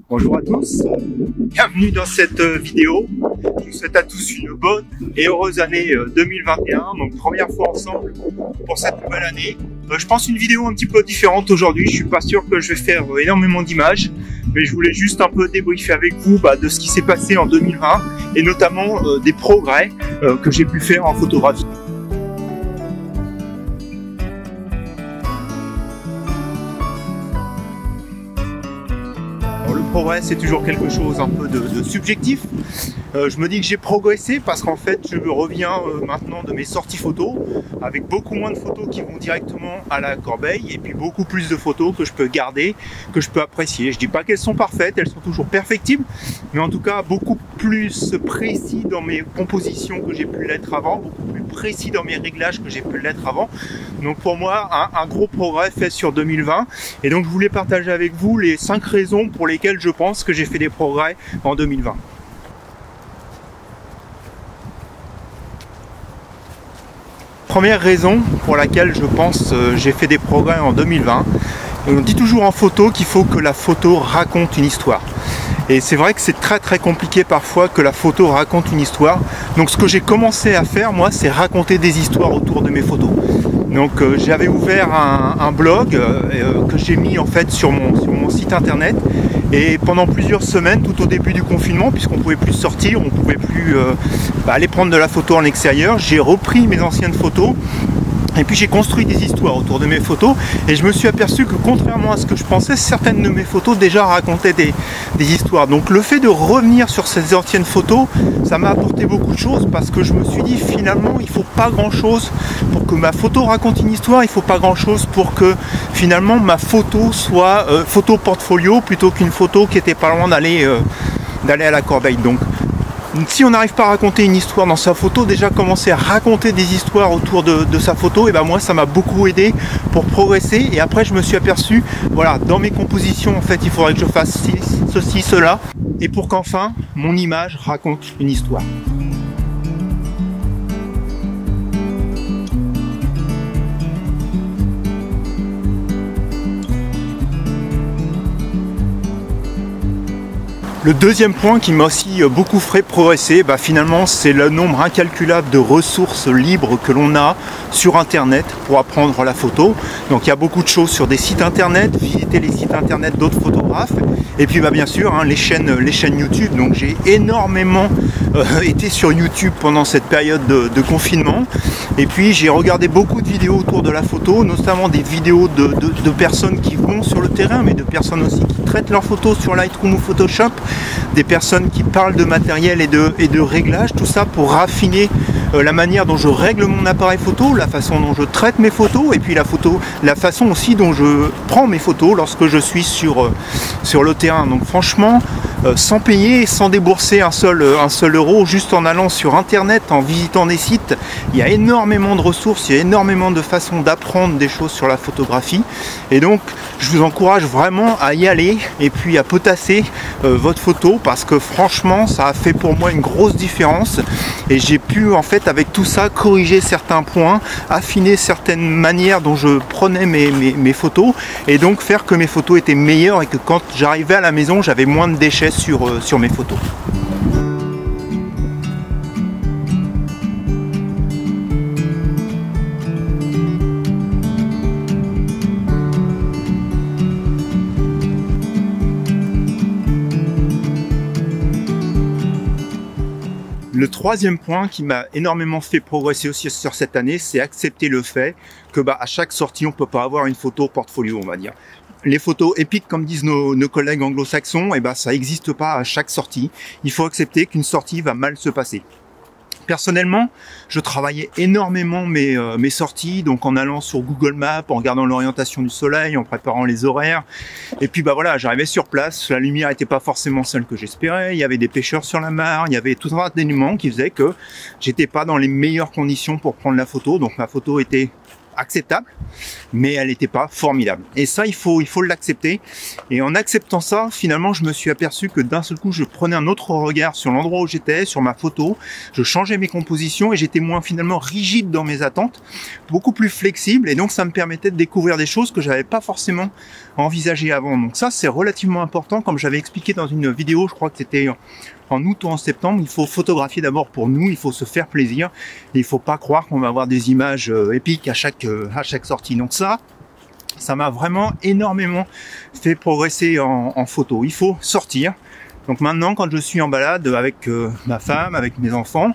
Bonjour à tous, bienvenue dans cette vidéo. Je vous souhaite à tous une bonne et heureuse année 2021, donc première fois ensemble pour cette nouvelle année. Je pense une vidéo un petit peu différente aujourd'hui, je suis pas sûr que je vais faire énormément d'images, mais je voulais juste un peu débriefer avec vous de ce qui s'est passé en 2020 et notamment des progrès que j'ai pu faire en photographie. Le progrès, c'est toujours quelque chose un peu de subjectif. Je me dis que j'ai progressé parce qu'en fait je reviens maintenant de mes sorties photos avec beaucoup moins de photos qui vont directement à la corbeille et puis beaucoup plus de photos que je peux garder, que je peux apprécier. Je dis pas qu'elles sont parfaites, elles sont toujours perfectibles, mais en tout cas beaucoup plus précis dans mes compositions que j'ai pu l'être avant, beaucoup plus précis dans mes réglages que j'ai pu l'être avant. Donc pour moi un gros progrès fait sur 2020, et donc je voulais partager avec vous les 5 raisons pour lesquelles je pense que j'ai fait des progrès en 2020. Première raison pour laquelle je pense j'ai fait des progrès en 2020, on dit toujours en photo qu'il faut que la photo raconte une histoire. Et c'est vrai que c'est très compliqué parfois que la photo raconte une histoire. Donc ce que j'ai commencé à faire moi, c'est raconter des histoires autour de mes photos. Donc j'avais ouvert un blog que j'ai mis en fait sur mon site internet, et pendant plusieurs semaines, tout au début du confinement, puisqu'on ne pouvait plus sortir, on ne pouvait plus aller prendre de la photo en extérieur, j'ai repris mes anciennes photos. Et puis j'ai construit des histoires autour de mes photos, et je me suis aperçu que contrairement à ce que je pensais, certaines de mes photos déjà racontaient des histoires. Donc le fait de revenir sur ces anciennes photos, ça m'a apporté beaucoup de choses, parce que je me suis dit finalement il ne faut pas grand chose pour que ma photo raconte une histoire, il ne faut pas grand chose pour que finalement ma photo soit photo portfolio plutôt qu'une photo qui était pas loin d'aller à la corbeille. Donc si on n'arrive pas à raconter une histoire dans sa photo, déjà commencer à raconter des histoires autour de sa photo, et ben moi ça m'a beaucoup aidé pour progresser. Et après je me suis aperçu, voilà, dans mes compositions en fait il faudrait que je fasse ceci, cela, et pour qu'enfin mon image raconte une histoire. Le deuxième point qui m'a aussi beaucoup fait progresser, finalement, c'est le nombre incalculable de ressources libres que l'on a sur Internet pour apprendre la photo. Donc il y a beaucoup de choses sur des sites Internet, visiter les sites Internet d'autres photographes, et puis bien sûr les chaînes YouTube. Donc j'ai énormément été sur YouTube pendant cette période de confinement, et puis j'ai regardé beaucoup de vidéos autour de la photo, notamment des vidéos de personnes qui vont sur le terrain, mais de personnes aussi qui traitent leurs photos sur Lightroom ou Photoshop, des personnes qui parlent de matériel et de réglage, tout ça pour raffiner la manière dont je règle mon appareil photo, la façon dont je traite mes photos, et puis la façon aussi dont je prends mes photos lorsque je suis sur le terrain. Donc franchement, sans payer, sans débourser un seul euro, juste en allant sur Internet, en visitant des sites, il y a énormément de ressources, il y a énormément de façons d'apprendre des choses sur la photographie. Et donc je vous encourage vraiment à y aller et puis à potasser votre photo, parce que franchement ça a fait pour moi une grosse différence, et j'ai pu en fait avec tout ça corriger certains points, affiner certaines manières dont je prenais mes photos, et donc faire que mes photos étaient meilleures et que quand j'arrivais à la maison j'avais moins de déchets sur mes photos. Le troisième point qui m'a énormément fait progresser aussi sur cette année, c'est accepter le fait que à chaque sortie, on peut pas avoir une photo portfolio, on va dire. Les photos épiques, comme disent nos collègues anglo-saxons, ça n'existe pas à chaque sortie. Il faut accepter qu'une sortie va mal se passer. Personnellement, je travaillais énormément mes sorties, donc en allant sur Google Maps, en regardant l'orientation du soleil, en préparant les horaires. Et puis voilà, j'arrivais sur place, la lumière n'était pas forcément celle que j'espérais, il y avait des pêcheurs sur la mare, il y avait tout un tas d'éléments qui faisaient que j'étais pas dans les meilleures conditions pour prendre la photo, donc ma photo était acceptable, mais elle n'était pas formidable. Et ça, il faut l'accepter. Et en acceptant ça, finalement, je me suis aperçu que d'un seul coup, je prenais un autre regard sur l'endroit où j'étais, sur ma photo, je changeais mes compositions et j'étais moins finalement rigide dans mes attentes, beaucoup plus flexible, et donc ça me permettait de découvrir des choses que j'avais pas forcément envisagées avant. Donc ça, c'est relativement important, comme j'avais expliqué dans une vidéo, je crois que c'était en août ou en septembre. Il faut photographier d'abord pour nous, il faut se faire plaisir, et il faut pas croire qu'on va avoir des images épiques à chaque sortie. Donc ça m'a vraiment énormément fait progresser en photo. Il faut sortir. Donc maintenant, quand je suis en balade avec ma femme, avec mes enfants,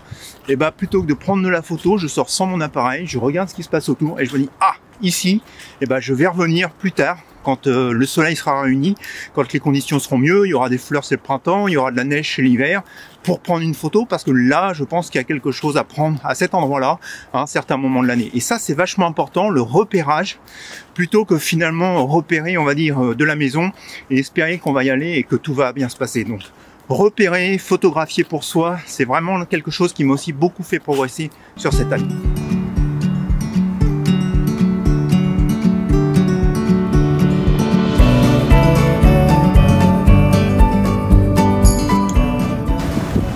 et bah plutôt que de prendre de la photo, je sors sans mon appareil, je regarde ce qui se passe autour et je me dis ah, ici, et bah je vais revenir plus tard quand le soleil sera réuni, quand les conditions seront mieux, il y aura des fleurs c'est le printemps, il y aura de la neige c'est l'hiver, pour prendre une photo, parce que là, je pense qu'il y a quelque chose à prendre à cet endroit-là, à un certain moment de l'année. Et ça, c'est vachement important, le repérage, plutôt que finalement repérer, on va dire, de la maison, et espérer qu'on va y aller et que tout va bien se passer. Donc, repérer, photographier pour soi, c'est vraiment quelque chose qui m'a aussi beaucoup fait progresser sur cette année.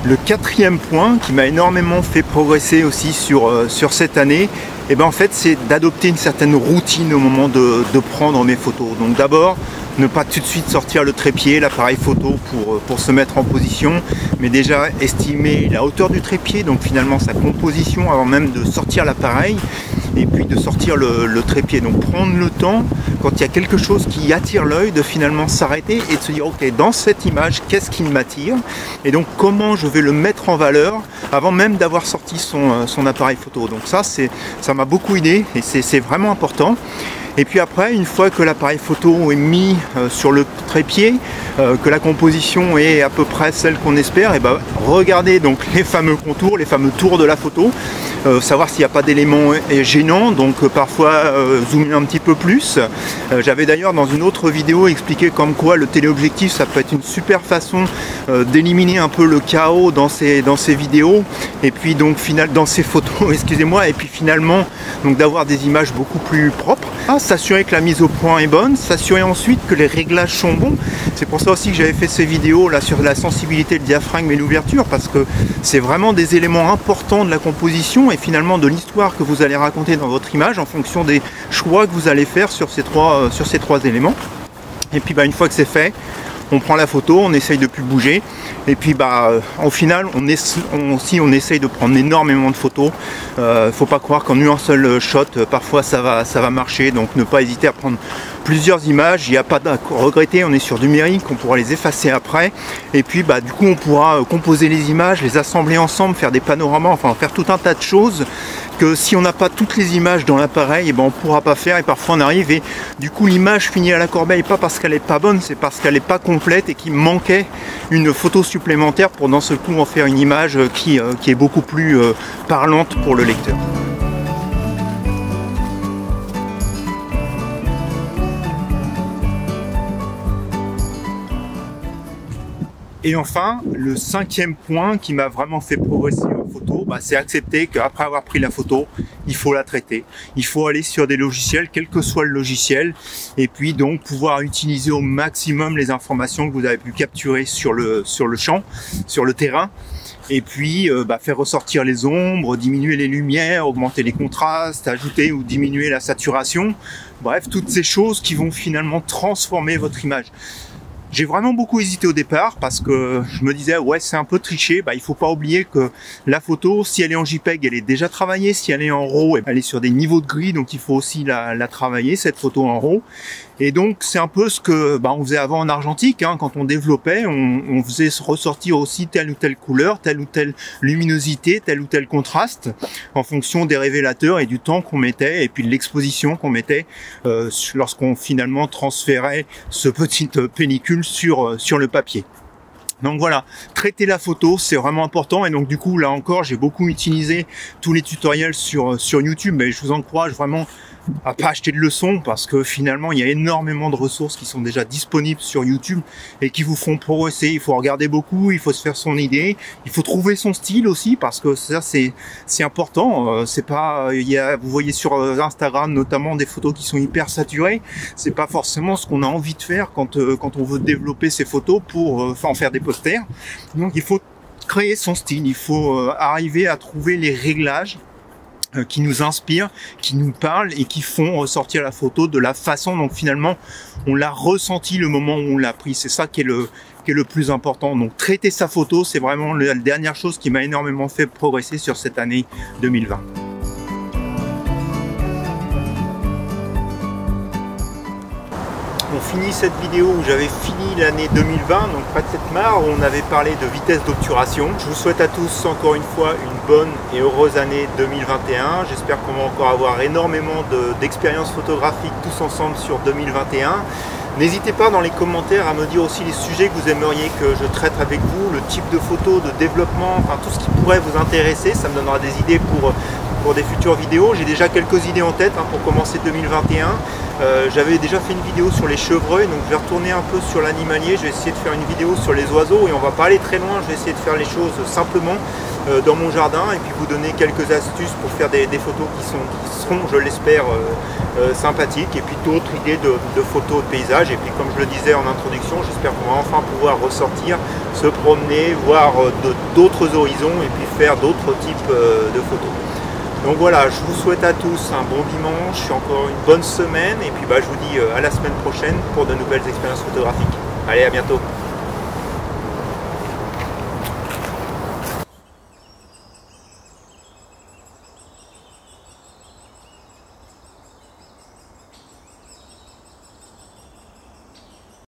Le quatrième point qui m'a énormément fait progresser aussi sur cette année, et ben en fait, c'est d'adopter une certaine routine au moment de prendre mes photos. Donc d'abord, ne pas tout de suite sortir le trépied, l'appareil photo pour se mettre en position, mais déjà estimer la hauteur du trépied, donc finalement sa composition avant même de sortir l'appareil, et puis de sortir le trépied. Donc prendre le temps, quand il y a quelque chose qui attire l'œil, de finalement s'arrêter et de se dire ok, dans cette image, qu'est-ce qui m'attire, et donc comment je vais le mettre en valeur avant même d'avoir sorti son appareil photo. Donc ça m'a beaucoup aidé et c'est vraiment important. Et puis après, une fois que l'appareil photo est mis sur le trépied, que la composition est à peu près celle qu'on espère, et ben regardez donc les fameux contours, les fameux tours de la photo, savoir s'il n'y a pas d'éléments gênants, donc parfois zoomer un petit peu plus. J'avais d'ailleurs dans une autre vidéo expliqué comme quoi le téléobjectif, ça peut être une super façon d'éliminer un peu le chaos dans ces vidéos, et puis donc dans ces photos, excusez-moi, et puis finalement donc d'avoir des images beaucoup plus propres. S'assurer que la mise au point est bonne, s'assurer ensuite que les réglages sont bons. C'est pour ça aussi que j'avais fait ces vidéos là sur la sensibilité, le diaphragme et l'ouverture, parce que c'est vraiment des éléments importants de la composition et finalement de l'histoire que vous allez raconter dans votre image en fonction des choix que vous allez faire sur ces trois éléments. Et puis une fois que c'est fait, on prend la photo, on essaye de plus bouger, et puis au final on essaye de prendre énormément de photos. Faut pas croire qu'en un seul shot parfois ça va marcher, donc ne pas hésiter à prendre plusieurs images. Il n'y a pas à regretter, on est sur du numérique, on pourra les effacer après, et puis du coup on pourra composer les images, les assembler ensemble, faire des panoramas, enfin faire tout un tas de choses que si on n'a pas toutes les images dans l'appareil, on ne pourra pas faire, et parfois on arrive et du coup l'image finit à la corbeille, pas parce qu'elle n'est pas bonne, c'est parce qu'elle n'est pas complète et qu'il manquait une photo supplémentaire pour d'un seul coup en faire une image qui est beaucoup plus parlante pour le lecteur. Et enfin, le cinquième point qui m'a vraiment fait progresser en photo, c'est accepter qu'après avoir pris la photo, il faut la traiter. Il faut aller sur des logiciels, quel que soit le logiciel, et puis donc pouvoir utiliser au maximum les informations que vous avez pu capturer sur le champ, sur le terrain, et puis faire ressortir les ombres, diminuer les lumières, augmenter les contrastes, ajouter ou diminuer la saturation. Bref, toutes ces choses qui vont finalement transformer votre image. J'ai vraiment beaucoup hésité au départ parce que je me disais ouais, c'est un peu triché. Il faut pas oublier que la photo, si elle est en JPEG, elle est déjà travaillée. Si elle est en RAW, elle est sur des niveaux de gris, donc il faut aussi la travailler, cette photo en RAW. Et donc c'est un peu ce que on faisait avant en argentique, quand on développait, on faisait ressortir aussi telle ou telle couleur, telle ou telle luminosité, tel ou tel contraste, en fonction des révélateurs et du temps qu'on mettait, et puis de l'exposition qu'on mettait lorsqu'on finalement transférait ce petite pellicule sur le papier. Donc voilà, traiter la photo, c'est vraiment important. Et donc du coup, là encore, j'ai beaucoup utilisé tous les tutoriels sur YouTube. Mais je vous encourage vraiment à pas acheter de leçons parce que finalement, il y a énormément de ressources qui sont déjà disponibles sur YouTube et qui vous font progresser. Il faut regarder beaucoup, il faut se faire son idée, il faut trouver son style aussi parce que ça, c'est important. C'est pas, vous voyez sur Instagram notamment des photos qui sont hyper saturées. C'est pas forcément ce qu'on a envie de faire quand on veut développer ses photos pour en faire des posters. Donc il faut créer son style, il faut arriver à trouver les réglages qui nous inspirent, qui nous parlent et qui font ressortir la photo de la façon dont finalement on l'a ressenti le moment où on l'a pris. C'est ça qui est le plus important. Donc traiter sa photo, c'est vraiment la dernière chose qui m'a énormément fait progresser sur cette année 2020. On finit cette vidéo où j'avais fini l'année 2020, donc près de cette mare, où on avait parlé de vitesse d'obturation. Je vous souhaite à tous encore une fois une bonne et heureuse année 2021. J'espère qu'on va encore avoir énormément d'expériences photographiques tous ensemble sur 2021. N'hésitez pas dans les commentaires à me dire aussi les sujets que vous aimeriez que je traite avec vous, le type de photos, de développement, enfin tout ce qui pourrait vous intéresser. Ça me donnera des idées pour des futures vidéos. J'ai déjà quelques idées en tête pour commencer 2021. J'avais déjà fait une vidéo sur les chevreuils, donc je vais retourner un peu sur l'animalier. Je vais essayer de faire une vidéo sur les oiseaux et on va pas aller très loin. Je vais essayer de faire les choses simplement dans mon jardin et puis vous donner quelques astuces pour faire des photos qui seront, je l'espère, sympathiques, et puis d'autres idées de photos de paysages. Et puis comme je le disais en introduction, j'espère qu'on va enfin pouvoir ressortir, se promener, voir d'autres horizons et puis faire d'autres types de photos. Donc voilà, je vous souhaite à tous un bon dimanche, encore une bonne semaine, et puis je vous dis à la semaine prochaine pour de nouvelles expériences photographiques. Allez, à bientôt.